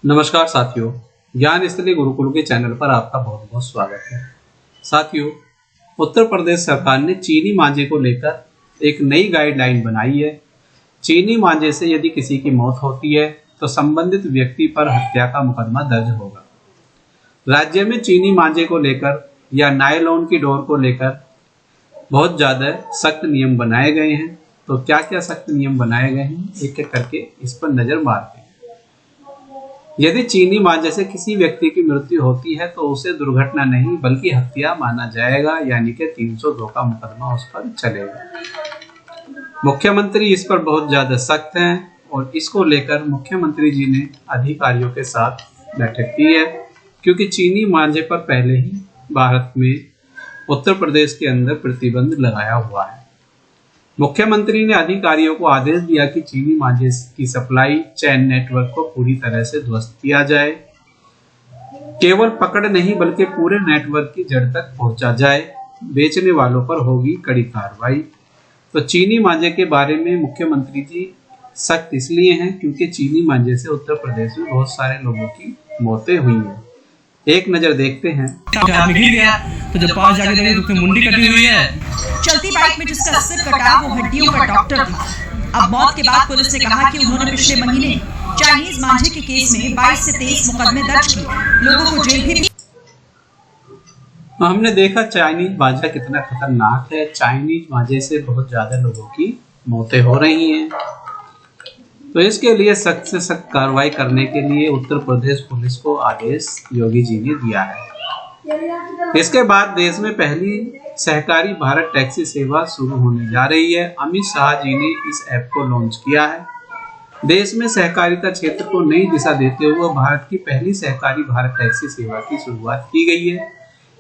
नमस्कार साथियों, ज्ञान स्थली गुरुकुल के चैनल पर आपका बहुत बहुत स्वागत है। साथियों, उत्तर प्रदेश सरकार ने चीनी मांझे को लेकर एक नई गाइडलाइन बनाई है। चीनी मांझे से यदि किसी की मौत होती है तो संबंधित व्यक्ति पर हत्या का मुकदमा दर्ज होगा। राज्य में चीनी मांझे को लेकर या नायलॉन की डोर को लेकर बहुत ज़्यादा सख्त नियम बनाए गए हैं। तो क्या क्या सख्त नियम बनाए गए हैं, एक एक करके इस पर नज़र मारते हैं। यदि चीनी मांझे से किसी व्यक्ति की मृत्यु होती है तो उसे दुर्घटना नहीं बल्कि हत्या माना जाएगा, यानी कि 302 का मुकदमा उस पर चलेगा। मुख्यमंत्री इस पर बहुत ज़्यादा सख्त हैं और इसको लेकर मुख्यमंत्री जी ने अधिकारियों के साथ बैठक की है, क्योंकि चीनी मांझे पर पहले ही भारत में उत्तर प्रदेश के अंदर प्रतिबंध लगाया हुआ है। मुख्यमंत्री ने अधिकारियों को आदेश दिया कि चीनी मांझे की सप्लाई चेन नेटवर्क को पूरी तरह से ध्वस्त किया जाए। केवल पकड़ नहीं बल्कि पूरे नेटवर्क की जड़ तक पहुंचा जाए। बेचने वालों पर होगी कड़ी कार्रवाई। तो चीनी मांझे के बारे में मुख्यमंत्री जी सख्त इसलिए हैं क्योंकि चीनी मांझे से उत्तर प्रदेश में बहुत सारे लोगों की मौतें हुई हैं। एक नजर देखते हैं। गिर गया तो जब पास जाके देखा तो उसकी मुंडी कटी हुई है। चलती बाइक में जिसका सिर कटा वो हड्डियों का डॉक्टर था। अब मौत के बाद पुलिस ने कहा कि उन्होंने पिछले महीने चाइनीज मांझे के केस में 22 से 23 मुकदमे दर्ज किए, लोगों को जेल भी। हमने देखा चाइनीज मांझा कितना खतरनाक है। चाइनीज मांझे से बहुत ज्यादा लोगों की मौतें हो रही हैं। तो इसके लिए सख्त से सख्त कार्रवाई करने के लिए उत्तर प्रदेश पुलिस को आदेश योगी जी ने दिया है। इसके बाद देश में पहली सहकारी भारत टैक्सी सेवा शुरू होने जा रही है। अमित शाह जी ने इस ऐप को लॉन्च किया है। देश में सहकारिता क्षेत्र को नई दिशा देते हुए भारत की पहली सहकारी भारत टैक्सी सेवा की शुरुआत की गई है।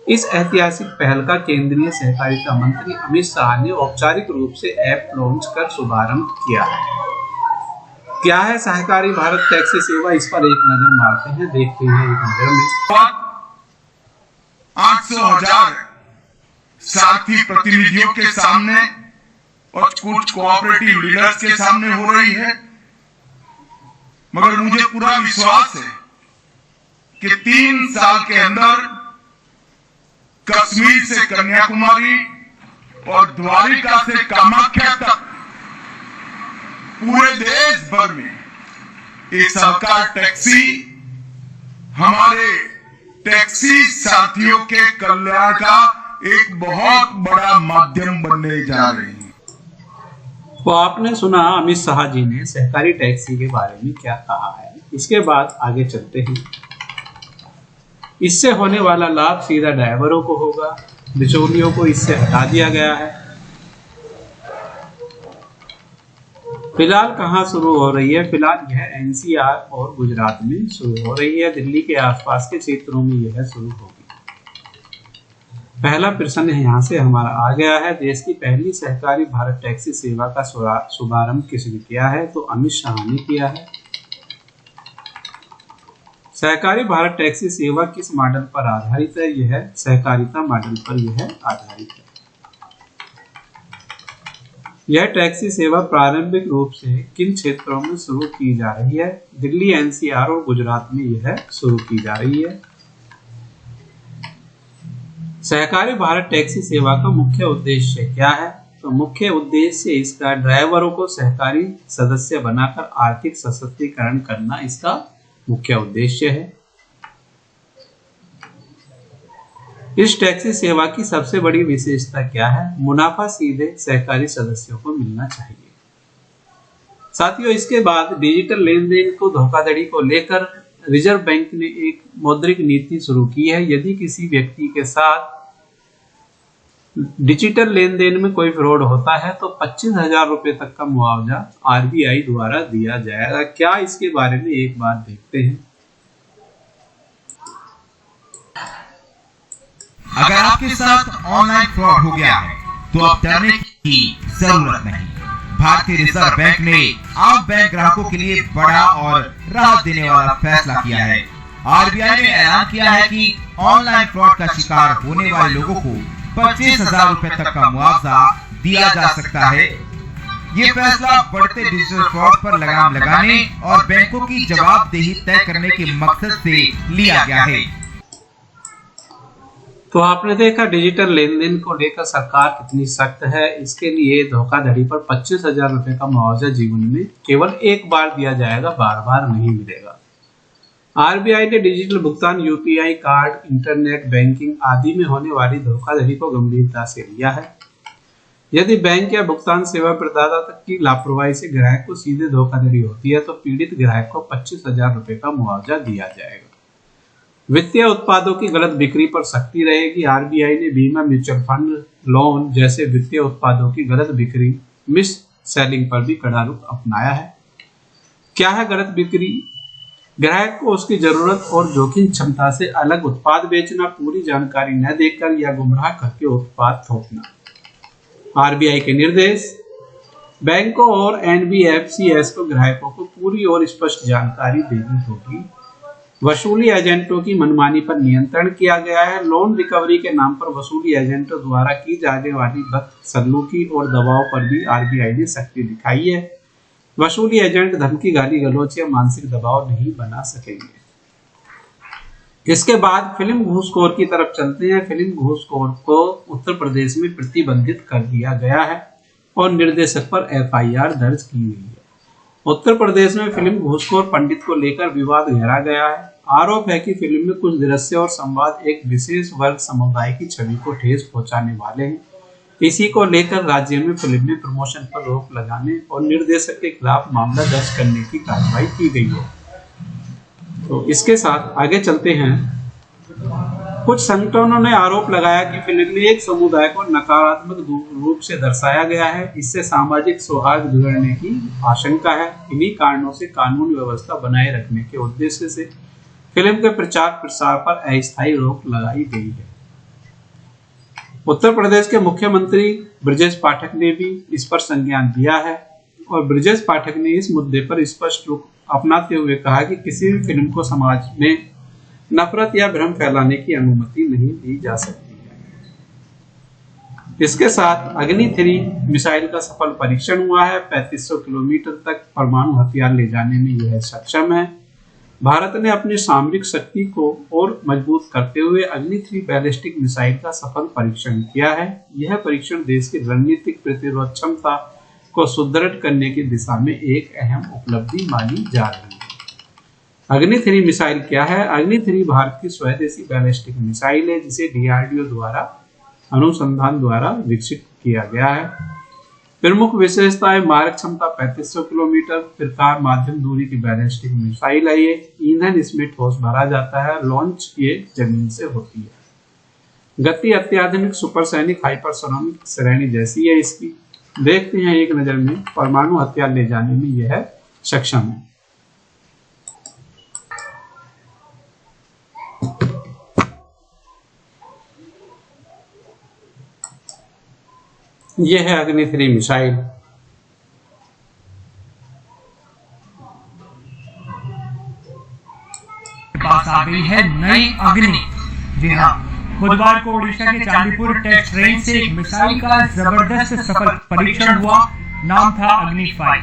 इस ऐतिहासिक पहल का केंद्रीय सहकारिता मंत्री अमित शाह ने औपचारिक रूप से ऐप लॉन्च कर शुभारंभ किया है। क्या है सहकारी भारत टैक्सी सेवा, इस पर एक नजर मारते हैं, देखते हैं एक नजर में। 800,000 साथी प्रतिनिधियों के सामने और कुछ कोऑपरेटिव लीडर्स के सामने हो रही है, मगर मुझे पूरा विश्वास है कि 3 साल के अंदर कश्मीर से कन्याकुमारी और द्वारिका से कामाख्या तक पूरे देश भर में ये सहकार टैक्सी हमारे टैक्सी साथियों के कल्याण का एक बहुत बड़ा माध्यम बनने जा रही है। तो आपने सुना अमित शाह जी ने सहकारी टैक्सी के बारे में क्या कहा है। इसके बाद आगे चलते हैं। इससे होने वाला लाभ सीधा ड्राइवरों को होगा, बिचौलियों को इससे हटा दिया गया है। फिलहाल कहाँ शुरू हो रही है? फिलहाल यह एनसीआर और गुजरात में शुरू हो रही है। दिल्ली के आसपास के क्षेत्रों में यह शुरू होगी। पहला प्रश्न यहाँ से हमारा आ गया है, देश की पहली सहकारी भारत टैक्सी सेवा का शुभारंभ किसने किया है? तो अमित शाह ने किया है। सहकारी भारत टैक्सी सेवा किस मॉडल पर आधारित है? यह सहकारिता मॉडल पर यह आधारित है। यह टैक्सी सेवा प्रारंभिक रूप से किन क्षेत्रों में शुरू की जा रही है? दिल्ली, एनसीआर और गुजरात में यह शुरू की जा रही है। सहकारी भारत टैक्सी सेवा का मुख्य उद्देश्य क्या है? तो मुख्य उद्देश्य इसका ड्राइवरों को सहकारी सदस्य बनाकर आर्थिक सशक्तिकरण करना इसका मुख्य उद्देश्य है। इस टैक्सी सेवा की सबसे बड़ी विशेषता क्या है? मुनाफा सीधे सहकारी सदस्यों को मिलना चाहिए। साथियों, इसके बाद डिजिटल लेन देन को धोखाधड़ी को लेकर रिजर्व बैंक ने एक मौद्रिक नीति शुरू की है। यदि किसी व्यक्ति के साथ डिजिटल लेन देन में कोई फ्रॉड होता है तो 25,000 रुपए तक का मुआवजा आरबीआई द्वारा दिया जाएगा। क्या इसके बारे में एक बार देखते हैं। अगर आपके साथ ऑनलाइन फ्रॉड हो गया है तो अब डरने की जरूरत नहीं। भारतीय रिजर्व बैंक ने आम बैंक ग्राहकों के लिए बड़ा और राहत देने वाला फैसला किया है। आरबीआई ने ऐलान किया है कि ऑनलाइन फ्रॉड का शिकार होने वाले लोगों को 25,000 रुपए तक का मुआवजा दिया जा सकता है। ये फैसला बढ़ते डिजिटल फ्रॉड पर लगाम लगाने और बैंकों की जवाबदेही तय करने के मकसद से लिया गया है। तो आपने देखा डिजिटल लेन देन को लेकर सरकार कितनी सख्त है। इसके लिए धोखाधड़ी पर 25,000 रुपए का मुआवजा जीवन में केवल एक बार दिया जाएगा, बार बार नहीं मिलेगा। आरबीआई ने डिजिटल भुगतान, यूपीआई कार्ड, इंटरनेट बैंकिंग आदि में होने वाली धोखाधड़ी को गंभीरता से लिया है। यदि बैंक या भुगतान सेवा प्रदाता तक की लापरवाही से ग्राहक को सीधे धोखाधड़ी होती है तो पीड़ित ग्राहक को 25,000 रुपए का मुआवजा दिया जाएगा। वित्तीय उत्पादों की गलत बिक्री पर सख्ती रहेगी। आरबीआई ने बीमा, म्यूचुअल फंड, लोन जैसे वित्तीय उत्पादों की गलत बिक्री, मिस सेलिंग पर भी कड़ा रुख अपनाया है। क्या है गलत बिक्री? ग्राहक को उसकी जरूरत और जोखिम क्षमता से अलग उत्पाद बेचना, पूरी जानकारी न देकर या गुमराह करके उत्पाद थोपना। आरबीआई के निर्देश: बैंकों और एनबीएफसीएस को ग्राहकों को पूरी और स्पष्ट जानकारी देनी होगी। वसूली एजेंटों की मनमानी पर नियंत्रण किया गया है। लोन रिकवरी के नाम पर वसूली एजेंटों द्वारा की जाने वाली बदसलूकी और दबाव पर भी आरबीआई ने सख्ती दिखाई है। वसूली एजेंट धमकी, गाली गलौच या मानसिक दबाव नहीं बना सकेंगे। इसके बाद फिल्म घूसखोर की तरफ चलते हैं। फिल्म घूसखोर को उत्तर प्रदेश में प्रतिबंधित कर दिया गया है और निर्देशक पर एफआईआर दर्ज की हुई है। उत्तर प्रदेश में फिल्म घूसखोर पंडित को लेकर विवाद गहरा गया है। आरोप है कि फिल्म में कुछ दृश्य और संवाद एक विशेष वर्ग समुदाय की छवि को ठेस पहुंचाने वाले हैं। इसी को लेकर राज्य में फिल्म में प्रमोशन पर रोक लगाने और निर्देशक के खिलाफ मामला दर्ज करने की कार्रवाई की गई है। तो इसके साथ आगे चलते हैं। कुछ संगठनों ने आरोप लगाया कि फिल्म में एक समुदाय को नकारात्मक रूप से दर्शाया गया है। इससे सामाजिक सौहार्द बिगड़ने की आशंका है। इन्हीं कारणों से कानून व्यवस्था बनाए रखने के उद्देश्य से फिल्म के प्रचार प्रसार पर अस्थायी रोक लगाई गई है। उत्तर प्रदेश के मुख्यमंत्री ब्रजेश पाठक ने भी इस पर संज्ञान लिया है और ब्रजेश पाठक ने इस मुद्दे पर स्पष्ट रुख अपनाते हुए कहा कि किसी भी फिल्म को समाज में नफरत या भ्रम फैलाने की अनुमति नहीं दी जा सकती है। इसके साथ अग्नि 3 मिसाइल का सफल परीक्षण हुआ है। 3500 किलोमीटर तक परमाणु हथियार ले जाने में यह सक्षम है। भारत ने अपनी सामरिक शक्ति को और मजबूत करते हुए अग्नि 3 बैलिस्टिक मिसाइल का सफल परीक्षण किया है। यह परीक्षण देश की रणनीतिक प्रतिरोध क्षमता को सुदृढ़ करने की दिशा में एक अहम उपलब्धि मानी जा रही है। अग्नि 3 मिसाइल क्या है? अग्नि 3 भारत की स्वदेशी बैलिस्टिक मिसाइल है जिसे डीआरडीओ द्वारा अनुसंधान द्वारा विकसित किया गया है। प्रमुख विशेषताएं: मारक क्षमता 3500 किलोमीटर, प्रकार मध्यम दूरी की बैलिस्टिक मिसाइल है। ये ईंधन इसमें ठोस भरा जाता है। लॉन्च ये जमीन से होती है। गति अत्याधुनिक सुपरसैनिक हाइपरसोनिक श्रेणी जैसी है इसकी। देखते हैं एक नजर में परमाणु हथियार ले जाने में यह सक्षम है। यह है अग्नि 3 मिसाइल। पास आ गई है नई अग्नि। जी हाँ, बुधवार को ओडिशा के चांदीपुर टेस्ट रेंज से एक मिसाइल का जबरदस्त सफल परीक्षण हुआ। नाम था अग्नि 5।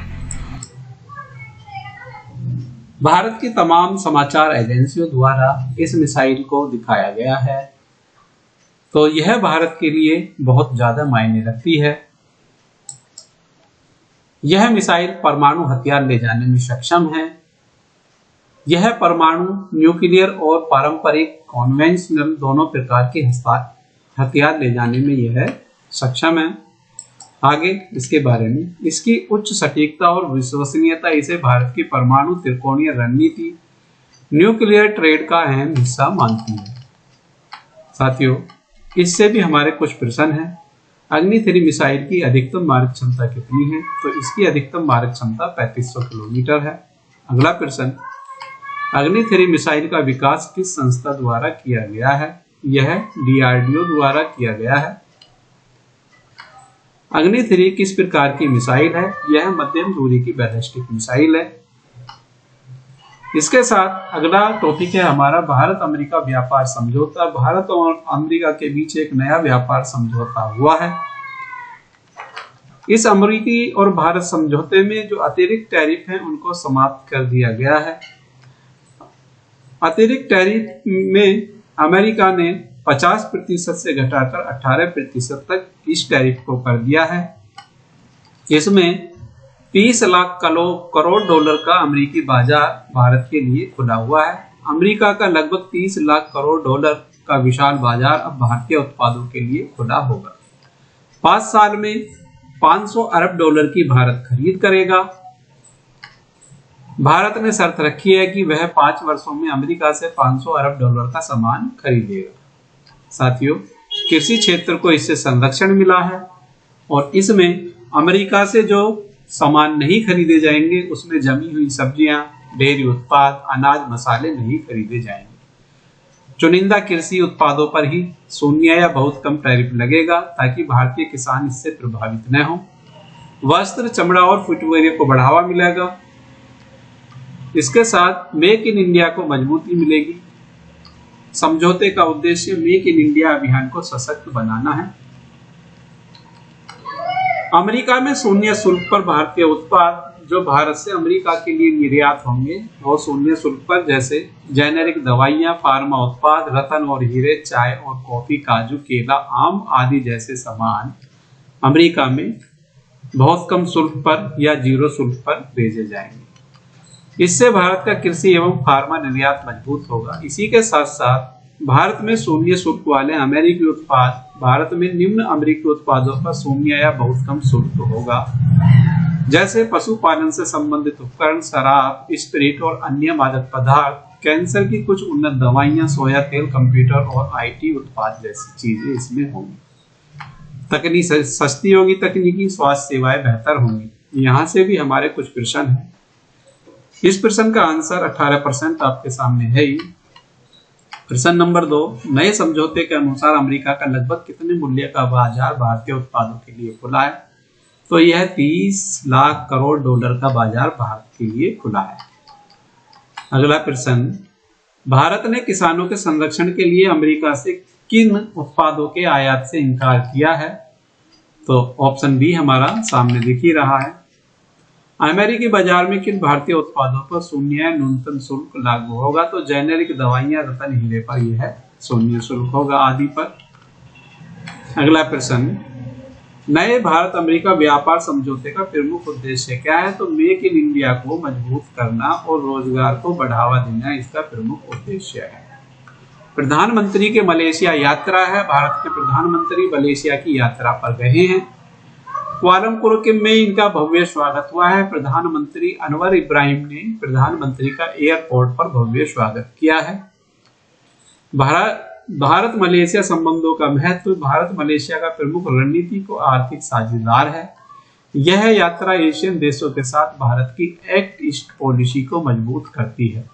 भारत की तमाम समाचार एजेंसियों द्वारा इस मिसाइल को दिखाया गया है, तो यह भारत के लिए बहुत ज्यादा मायने रखती है। यह मिसाइल परमाणु हथियार ले जाने में सक्षम है। यह परमाणु, न्यूक्लियर और पारंपरिक कॉन्वेंशनल दोनों प्रकार के हथियार ले जाने में यह सक्षम है। आगे इसके बारे में, इसकी उच्च सटीकता और विश्वसनीयता इसे भारत की परमाणु त्रिकोणीय रणनीति, न्यूक्लियर ट्रेड का अहम हिस्सा मानती है। साथियों, इससे भी हमारे कुछ प्रश्न हैं। अग्नि 3 मिसाइल की अधिकतम मारक क्षमता कितनी है? तो इसकी अधिकतम मारक क्षमता 3500 किलोमीटर है। अगला प्रश्न, अग्नि 3 मिसाइल का विकास किस संस्था द्वारा किया गया है? यह डीआरडीओ द्वारा किया गया है। अग्नि 3 किस प्रकार की मिसाइल है? यह मध्यम दूरी की बैलिस्टिक मिसाइल है। इसके साथ अगला टॉपिक है हमारा भारत अमेरिका व्यापार समझौता। भारत और अमेरिका के बीच एक नया व्यापार समझौता हुआ है। इस अमेरिकी और भारत समझौते में जो अतिरिक्त टैरिफ हैं उनको समाप्त कर दिया गया है। अतिरिक्त टैरिफ में अमेरिका ने 50% से घटाकर 18% तक इस टैरिफ को कर दिया है। इसमें 30 लाख करोड़ डॉलर का अमेरिकी बाजार भारत के लिए खुला हुआ है। अमेरिका का लगभग 30 लाख करोड़ डॉलर का विशाल बाजार अब भारतीय उत्पादों के लिए खुला होगा। 5 साल में 500 अरब डॉलर की भारत खरीद करेगा। भारत ने शर्त रखी है कि वह 5 वर्षों में अमेरिका से 500 अरब डॉलर का सामान खरीदेगा। साथियों, कृषि क्षेत्र को इससे संरक्षण मिला है और इसमें अमेरिका से जो सामान नहीं खरीदे जाएंगे उसमें जमी हुई सब्जियां, डेयरी उत्पाद, अनाज, मसाले नहीं खरीदे जाएंगे। चुनिंदा कृषि उत्पादों पर ही 0 या बहुत कम टैरिफ लगेगा ताकि भारतीय किसान इससे प्रभावित न हो। वस्त्र, चमड़ा और फुटवेयर को बढ़ावा मिलेगा। इसके साथ मेक इन इंडिया को मजबूती मिलेगी। समझौते का उद्देश्य मेक इन इंडिया अभियान को सशक्त बनाना है। अमेरिका में 0 शुल्क पर भारतीय उत्पाद जो भारत से अमेरिका के लिए निर्यात होंगे वो 0 शुल्क पर, जैसे जेनेरिक दवाइयां, फार्मा उत्पाद, रत्न और हीरे, चाय और कॉफी, काजू, केला, आम आदि जैसे सामान अमेरिका में बहुत कम शुल्क पर या 0 शुल्क पर भेजे जाएंगे। इससे भारत का कृषि एवं फार्मा निर्यात मजबूत होगा। इसी के साथ साथ भारत में 0 शुल्क वाले अमेरिकी उत्पाद भारत में निम्न अमेरिकी उत्पादों पर 0 या बहुत कम शुल्क होगा, जैसे पशुपालन से संबंधित उपकरण, शराब, स्पिरिट और अन्य मादक पदार्थ, कैंसर की कुछ उन्नत दवाइयां, सोया तेल, कंप्यूटर और आईटी उत्पाद जैसी चीजें इसमें होंगी। तकनीक सस्ती होगी, तकनीकी स्वास्थ्य सेवाएं बेहतर होंगी। यहाँ से भी हमारे कुछ प्रश्न हैं। इस प्रश्न का आंसर 18% आपके सामने है ही। प्रश्न नंबर 2, नए समझौते के अनुसार अमेरिका का लगभग कितने मूल्य का बाजार भारतीय उत्पादों के लिए खुला है? तो यह 30 लाख करोड़ डॉलर का बाजार भारत के लिए खुला है। अगला प्रश्न, भारत ने किसानों के संरक्षण के लिए अमेरिका से किन उत्पादों के आयात से इनकार किया है? तो ऑप्शन बी हमारा सामने दिख ही रहा है। अमेरिकी बाजार में किन भारतीय उत्पादों पर 0 न्यूनतम शुल्क लागू होगा? तो जेनेरिक दवाइयां, रत्न, हीरे पर यह 0 शुल्क होगा आदि पर। अगला प्रश्न, नए भारत अमेरिका व्यापार समझौते का प्रमुख उद्देश्य क्या है? तो मेक इन इंडिया को मजबूत करना और रोजगार को बढ़ावा देना इसका प्रमुख उद्देश्य है। प्रधानमंत्री के मलेशिया यात्रा है। भारत के प्रधानमंत्री मलेशिया की यात्रा पर गए हैं। कुआलालंपुर में इनका भव्य स्वागत हुआ है। प्रधानमंत्री अनवर इब्राहिम ने प्रधानमंत्री का एयरपोर्ट पर भव्य स्वागत किया है। भारत मलेशिया संबंधों का महत्व, भारत मलेशिया का प्रमुख रणनीतिक और आर्थिक साझेदार है। यह यात्रा एशियन देशों के साथ भारत की एक्ट ईस्ट पॉलिसी को मजबूत करती है।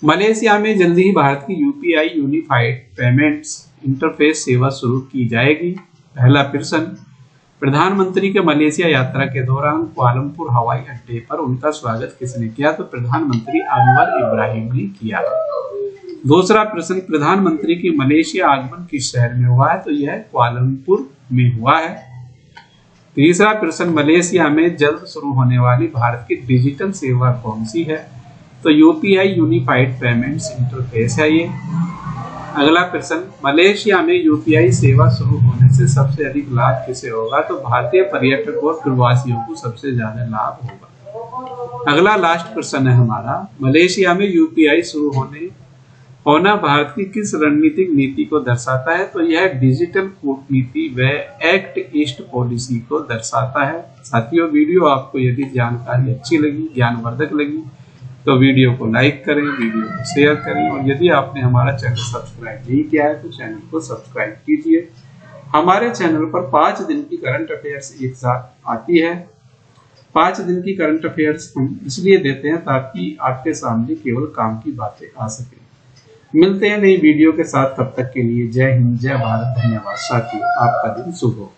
मलेशिया में जल्दी ही भारत की यूपीआई यूनिफाइड पेमेंट्स इंटरफेस सेवा शुरू की जाएगी। पहला प्रश्न, प्रधानमंत्री के मलेशिया यात्रा के दौरान कुआलालंपुर हवाई अड्डे पर उनका स्वागत किसने किया? तो प्रधानमंत्री अनवर इब्राहिम ने किया। दूसरा प्रश्न, प्रधानमंत्री की मलेशिया आगमन किस शहर में हुआ है? तो यह कुआलालंपुर में हुआ है। तीसरा प्रश्न, मलेशिया में जल्द शुरू होने वाली भारत की डिजिटल सेवा कौन सी है? तो यूपीआई यूनिफाइड पेमेंट्स इंटरफेस है ये। अगला प्रश्न, मलेशिया में यूपीआई सेवा शुरू होने से सबसे अधिक लाभ किसे होगा? तो भारतीय पर्यटक और प्रवासियों को सबसे ज्यादा लाभ होगा। अगला लास्ट प्रश्न है हमारा, मलेशिया में यूपीआई शुरू होना भारत की किस रणनीतिक नीति को दर्शाता है? तो यह डिजिटल कूटनीति व एक्ट ईस्ट पॉलिसी को दर्शाता है। साथियों, वीडियो आपको यदि जानकारी अच्छी लगी, ज्ञानवर्धक लगी, तो वीडियो को लाइक करें, वीडियो को शेयर करें और यदि आपने हमारा चैनल सब्सक्राइब नहीं किया है तो चैनल को सब्सक्राइब कीजिए। हमारे चैनल पर 5 दिन की करंट अफेयर्स एक साथ आती है। 5 दिन की करंट अफेयर्स हम इसलिए देते हैं ताकि आपके सामने केवल काम की बातें आ सके। मिलते हैं नई वीडियो के साथ, तब तक के लिए जय हिंद, जय भारत, धन्यवाद साथियों, आपका दिन शुभ हो।